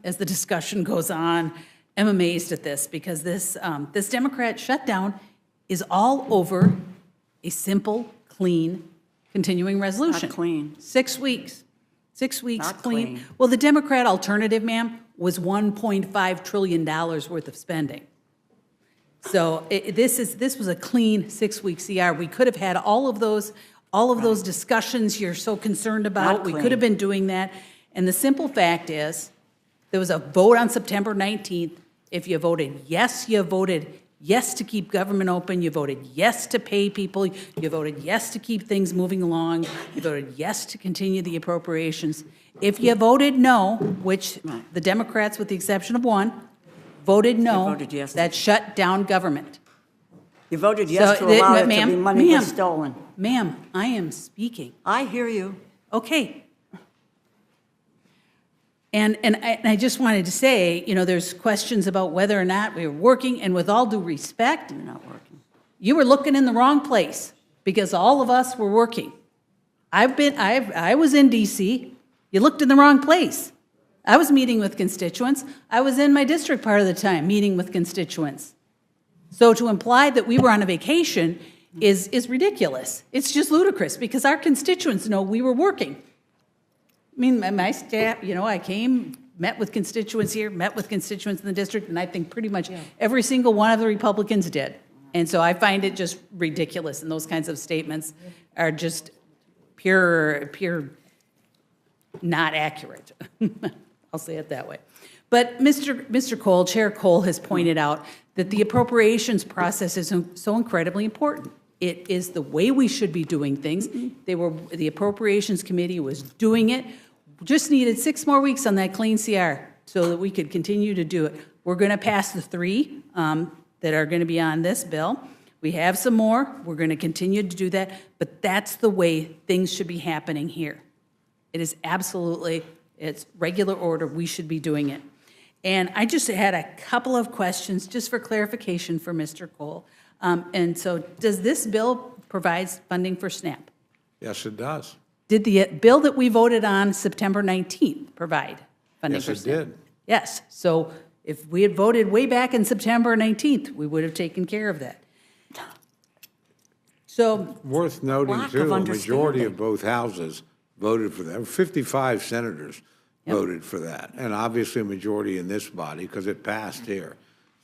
as the discussion goes on, am amazed at this because this Democrat shutdown is all over a simple, clean, continuing resolution. Not clean. 6 weeks. 6 weeks Not clean. clean. Well, the Democrat alternative, ma'am, was $1.5 trillion worth of spending. So this was a clean 6-week CR. We could have had all of those discussions you're so concerned about. Not We clean. could have been doing that. And the simple fact is, there was a vote on September 19th. If you voted yes, you voted yes to keep government open. You voted yes to pay people. You voted yes to keep things moving along. You voted yes to continue the appropriations. If you voted no, which the Democrats, with the exception of one, voted no, voted yes. that shut down government. You voted yes So, to allow it to ma'am, be money ma'am, was stolen. Ma'am, I am speaking. I hear you. Okay. And I just wanted to say, you know, there's questions about whether or not we were working, and with all due respect, You're not working. you were looking in the wrong place because all of us were working. I was in DC. You looked in the wrong place. I was meeting with constituents. I was in my district part of the time meeting with constituents. So to imply that we were on a vacation is ridiculous. It's just ludicrous because our constituents know we were working. I mean, my staff, you know, I came, met with constituents here, met with constituents in the district, and I think pretty much every single one of the Republicans did. And so I find it just ridiculous, and those kinds of statements are just pure not accurate. I'll say it that way. But Mr. Cole, Chair Cole has pointed out that the appropriations process is so incredibly important. It is the way we should be doing things. The Appropriations Committee was doing it. Just needed 6 more weeks on that clean CR so that we could continue to do it. We're going to pass the 3 that are going to be on this bill. We have some more. We're going to continue to do that. But that's the way things should be happening here. It is absolutely, it's regular order. We should be doing it. And I just had a couple of questions just for clarification for Mr. Cole. And so does this bill provide funding for SNAP? Yes, it does. Did the bill that we voted on September 19th provide funding Yes, for it SNAP? did. Yes. So if we had voted way back in September 19th, we would have taken care of that. So Worth noting, Lack too, of a majority understanding. of both houses voted for that. 55 senators voted for that, and obviously a majority in this body because it passed here.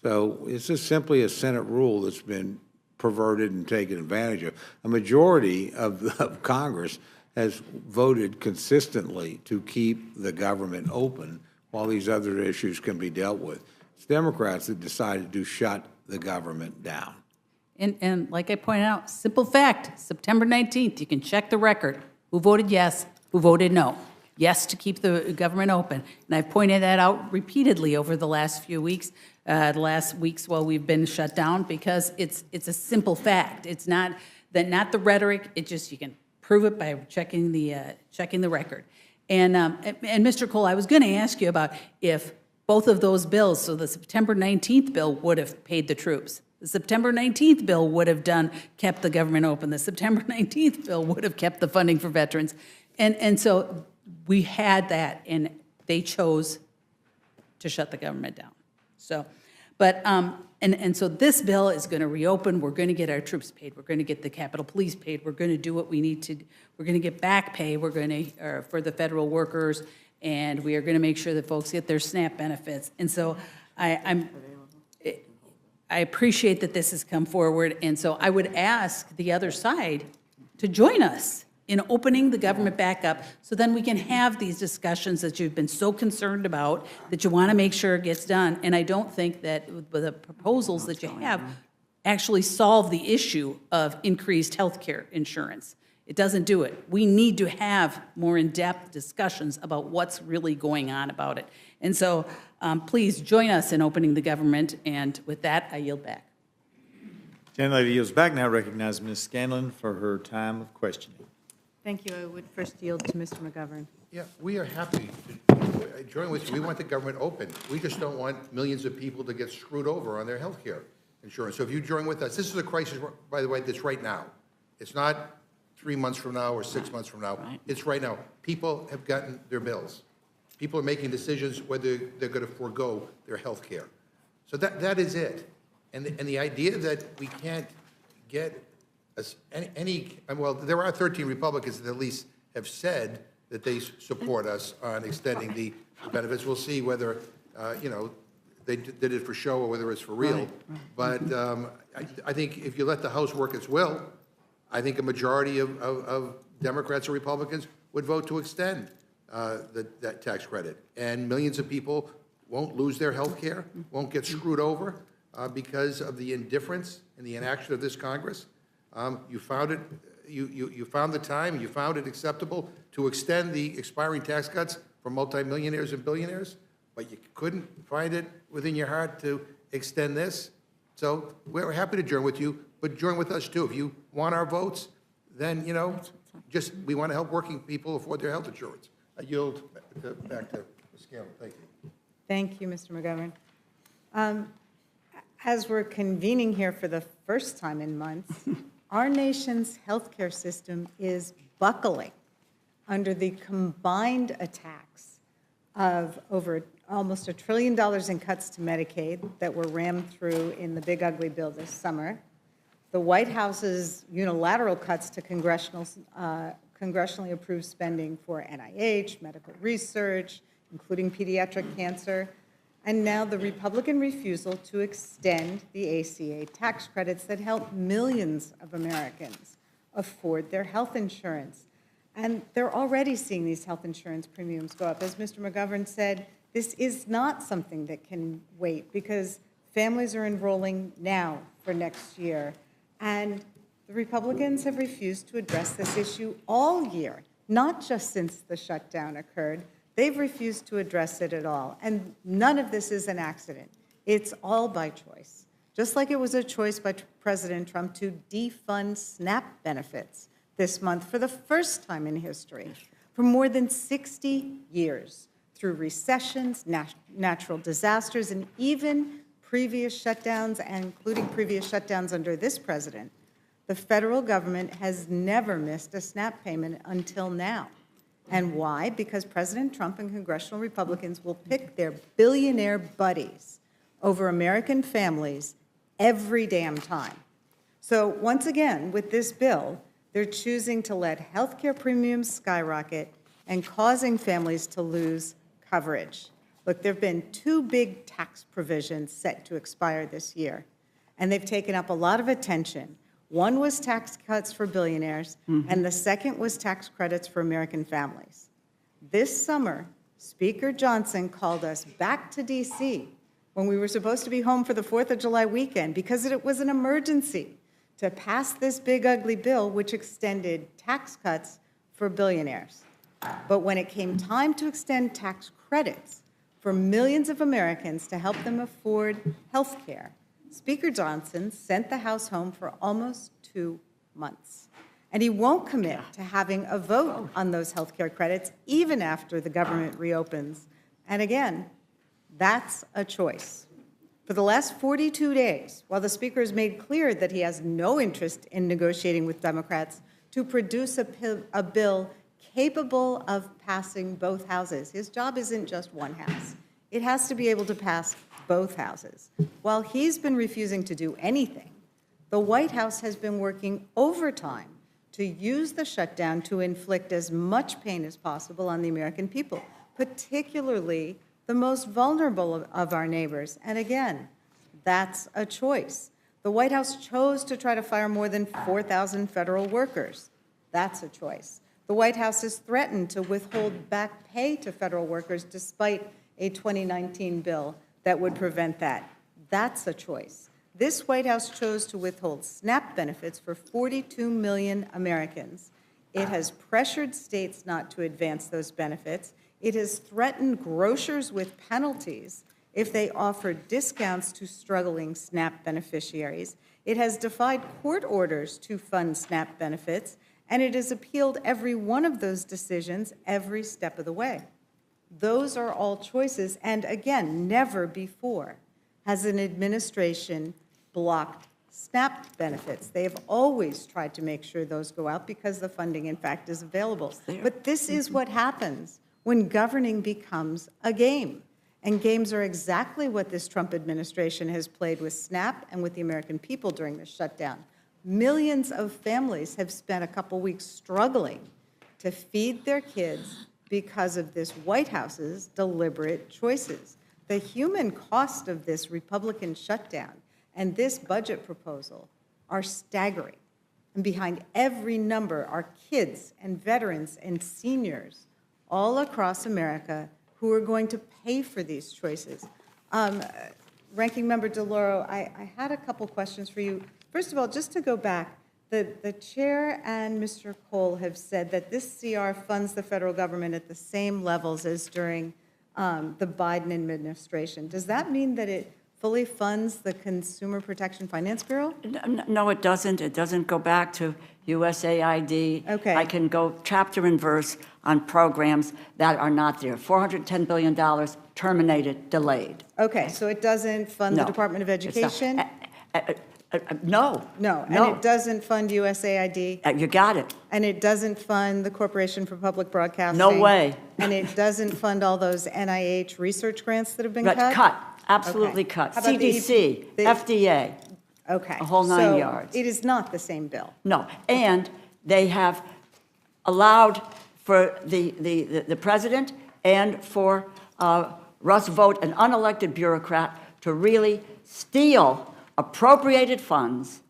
So it's just simply a Senate rule that's been perverted and taken advantage of. A majority of Congress has voted consistently to keep the government open while these other issues can be dealt with. It's Democrats that decided to shut the government down. And like I pointed out, simple fact, September 19th, you can check the record. Who voted yes, who voted no? Yes to keep the government open. And I've pointed that out repeatedly over the last few weeks, while we've been shut down, because it's a simple fact. It's not the rhetoric. It just, you can prove it by checking the record. And Mr. Cole, I was going to ask you about if both of those bills, so the September 19th bill would have paid the troops. The September 19th bill would have kept the government open. The September 19th bill would have kept the funding for veterans. And so we had that, and they chose to shut the government down. So, but, and so this bill is going to reopen. We're going to get our troops paid. We're going to get the Capitol Police paid. We're going to do what we need to. We're going to get back pay. We're going to, for the federal workers, and we are going to make sure that folks get their SNAP benefits. And so I appreciate that this has come forward, and so I would ask the other side to join us in opening the government back up so then we can have these discussions that you've been so concerned about, that you want to make sure it gets done. And I don't think that the proposals that you have actually solve the issue of increased health care insurance. It doesn't do it. We need to have more in-depth discussions about what's really going on about it. And so please join us in opening the government, and with that, I yield back. Gentlelady yields back. Now recognize Ms. Scanlon for her time of questioning. Thank you. I would first yield to Mr. McGovern. Yeah, we are happy to join with you. We want the government open. We just don't want millions of people to get screwed over on their health care insurance. So if you join with us, this is a crisis, by the way, that's right now. It's not 3 months from now or 6 months from now. Right. It's right now. People have gotten their bills. People are making decisions whether they're going to forego their health care. So that is it. And the idea that we can't get well, there are 13 Republicans that at least have said that they support us on extending the benefits. We'll see whether, they did it for show or whether it's for real. But I think if you let the House work its will, I think a majority of Democrats or Republicans would vote to extend that tax credit. And millions of people won't lose their health care, won't get screwed over because of the indifference and the inaction of this Congress. You found it, you found the time, you found it acceptable to extend the expiring tax cuts for multimillionaires and billionaires, but you couldn't find it within your heart to extend this. So we're happy to join with you, but join with us too. If you want our votes, then, we want to help working people afford their health insurance. I yield back to Ms. Scanlon. Thank you. Thank you, Mr. McGovern. As we're convening here for the first time in months, our nation's healthcare system is buckling under the combined attacks of over almost $1 trillion in cuts to Medicaid that were rammed through in the big ugly bill this summer, the White House's unilateral cuts to congressionally approved spending for NIH, medical research, including pediatric cancer, and now the Republican refusal to extend the ACA tax credits that help millions of Americans afford their health insurance. And they're already seeing these health insurance premiums go up. As Mr. McGovern said, this is not something that can wait because families are enrolling now for next year. And the Republicans have refused to address this issue all year, not just since the shutdown occurred. They've refused to address it at all. And none of this is an accident. It's all by choice. Just like it was a choice by President Trump to defund SNAP benefits this month for the first time in history. For more than 60 years, through recessions, natural disasters, and even previous shutdowns, and including previous shutdowns under this president, the federal government has never missed a SNAP payment until now. And why? Because President Trump and congressional Republicans will pick their billionaire buddies over American families every damn time. So once again, with this bill, they're choosing to let health care premiums skyrocket and causing families to lose coverage. Look, there have been 2 big tax provisions set to expire this year, and they've taken up a lot of attention. One was tax cuts for billionaires, and the second was tax credits for American families. This summer, Speaker Johnson called us back to D.C. when we were supposed to be home for the 4th of July weekend because it was an emergency to pass this big ugly bill which extended tax cuts for billionaires. But when it came time to extend tax credits for millions of Americans to help them afford health care, Speaker Johnson sent the House home for almost 2 months. And he won't commit to having a vote on those health care credits even after the government reopens. And again, that's a choice. For the last 42 days, while the Speaker has made clear that he has no interest in negotiating with Democrats to produce a bill capable of passing both houses, his job isn't just one house. It has to be able to pass both houses. While he's been refusing to do anything, the White House has been working overtime to use the shutdown to inflict as much pain as possible on the American people, particularly the most vulnerable of our neighbors. And again, that's a choice. The White House chose to try to fire more than 4,000 federal workers. That's a choice. The White House has threatened to withhold back pay to federal workers despite a 2019 bill that would prevent that. That's a choice. This White House chose to withhold SNAP benefits for 42 million Americans. It has pressured states not to advance those benefits. It has threatened grocers with penalties if they offer discounts to struggling SNAP beneficiaries. It has defied court orders to fund SNAP benefits, and it has appealed every one of those decisions every step of the way. Those are all choices, and again, never before has an administration blocked SNAP benefits. They have always tried to make sure those go out because the funding, in fact, is available. But this is what happens when governing becomes a game. And games are exactly what this Trump administration has played with SNAP and with the American people during this shutdown. Millions of families have spent a couple weeks struggling to feed their kids because of this White House's deliberate choices. The human cost of this Republican shutdown and this budget proposal are staggering. And behind every number are kids and veterans and seniors all across America who are going to pay for these choices. Ranking Member DeLauro, I had a couple questions for you. First of all, just to go back, the chair and Mr. Cole have said that this CR funds the federal government at the same levels as during the Biden administration. Does that mean that it fully funds the Consumer Protection Finance Bureau? No, it doesn't. It doesn't go back to USAID. Okay. I can go chapter and verse on programs that are not there. $410 billion terminated, delayed. Okay, so it doesn't fund the No, Department of it's not. Education? No. No, and it doesn't fund USAID? You got it. And it doesn't fund the Corporation for Public Broadcasting? No way. And it doesn't fund all those NIH research grants that have been cut? But cut, absolutely Okay. cut. How about the CDC, the- FDA, Okay. a whole 9 So yards. it is not the same bill? no. And they have allowed for the president and for Russ Vought, an unelected bureaucrat, to really steal appropriated funds,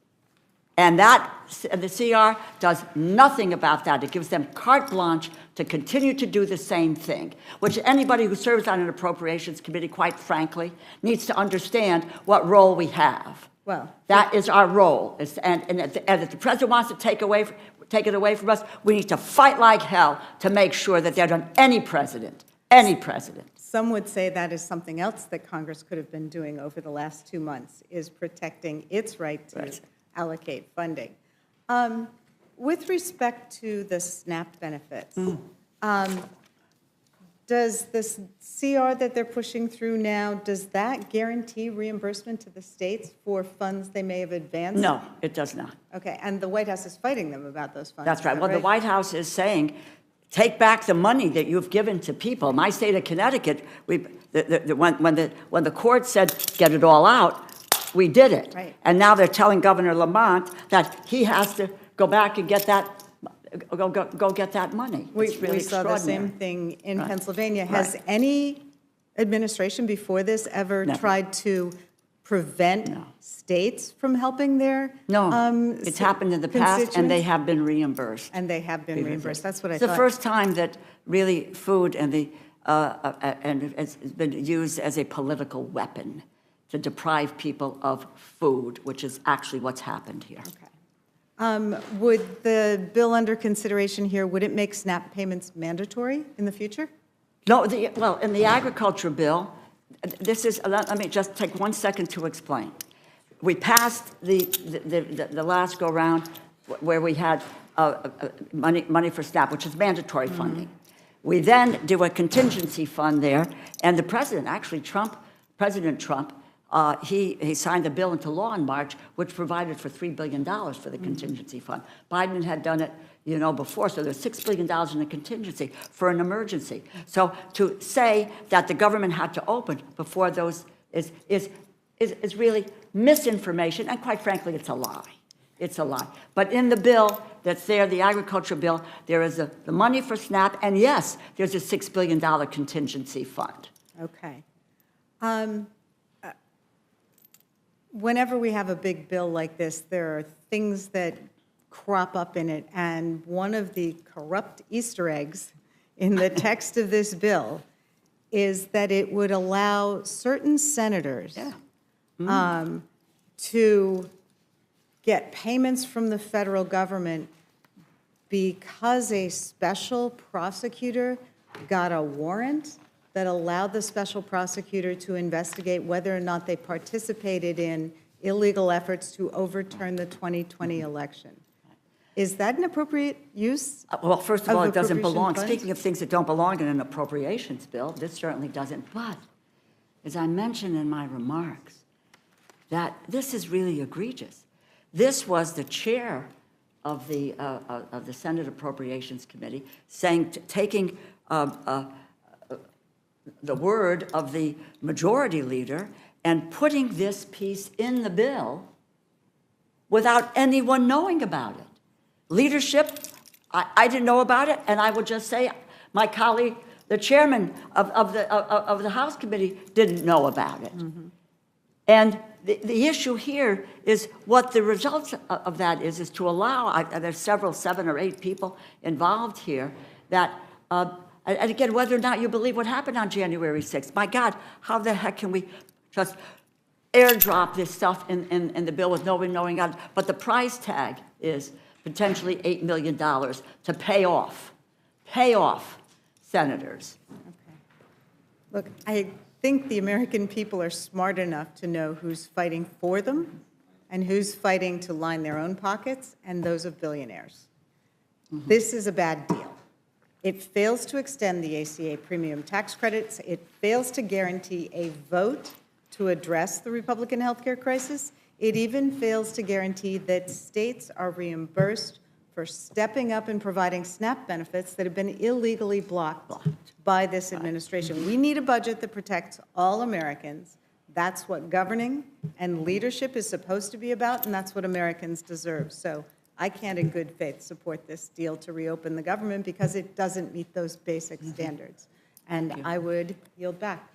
and the CR does nothing about that. It gives them carte blanche to continue to do the same thing, which anybody who serves on an appropriations committee, quite frankly, needs to understand what role we have. Well, That is our role. And if the president wants to take it away from us, we need to fight like hell to make sure that they're done. Any president. some would say that is something else that Congress could have been doing over the last 2 months, is protecting its right to Right. allocate funding. With respect to the SNAP benefits, does this CR that they're pushing through now, does that guarantee reimbursement to the states for funds they may have advanced? No, it does not. Okay, and the White House is fighting them about those funds. That's is right. that Well, the White House is saying, take back the money that you've given to people. My state of Connecticut, when the court said, get it all out, we did it. Right. And now they're telling Governor Lamont that he has to go back and get that, go get that money. We It's really saw the same extraordinary. thing in Right. Pennsylvania. Has Right. any administration before this ever Never. tried to prevent No. states from helping their No, it's happened in the past, and they have been reimbursed. And they have been reimbursed. That's what I It's thought. the first time that really food and it's been used as a political weapon to deprive people of food, which is actually what's happened here. Okay. Would the bill under consideration here, would it make SNAP payments mandatory in the future? No, well, in the agriculture bill, this is, let me just take 1 second to explain. We passed the last go-round where we had money for SNAP, which is mandatory funding. We then do a contingency fund there, and the president, actually President Trump, he signed the bill into law in March, which provided for $3 billion for the contingency fund. Biden had done it, before, so there's $6 billion in the contingency for an emergency. So to say that the government had to open before those is really misinformation, and quite frankly, it's a lie. It's a lie. But in the bill that's there, the agriculture bill, there is the money for SNAP, and yes, there's a $6 billion contingency fund. Okay. Whenever we have a big bill like this, there are things that crop up in it, and one of the corrupt Easter eggs in the text of this bill is that it would allow certain senators to get payments from the federal government because a special prosecutor got a warrant that allowed the special prosecutor to investigate whether or not they participated in illegal efforts to overturn the 2020 election. Is that an appropriate use? Well, first of all, it doesn't appropriation belong. funds? Speaking of things that don't belong in an appropriations bill, this certainly doesn't. But, as I mentioned in my remarks, that this is really egregious. This was the chair of the Senate Appropriations Committee saying, taking the word of the majority leader and putting this piece in the bill without anyone knowing about it. Leadership, I didn't know about it, and I would just say my colleague, the chairman of the House Committee, didn't know about it. And the issue here is what the results of that is to allow, there's 7 or 8 people involved here that, and again, whether or not you believe what happened on January 6th, my God, how the heck can we just airdrop this stuff in the bill with no one knowing on it? But the price tag is potentially $8 million to pay off senators. Look, I think the American people are smart enough to know who's fighting for them and who's fighting to line their own pockets and those of billionaires. This is a bad deal. It fails to extend the ACA premium tax credits. It fails to guarantee a vote to address the Republican healthcare crisis. It even fails to guarantee that states are reimbursed for stepping up and providing SNAP benefits that have been illegally blocked by this administration. We need a budget that protects all Americans. That's what governing and leadership is supposed to be about, and that's what Americans deserve. So I can't in good faith support this deal to reopen the government because it doesn't meet those basic standards. And I would yield back.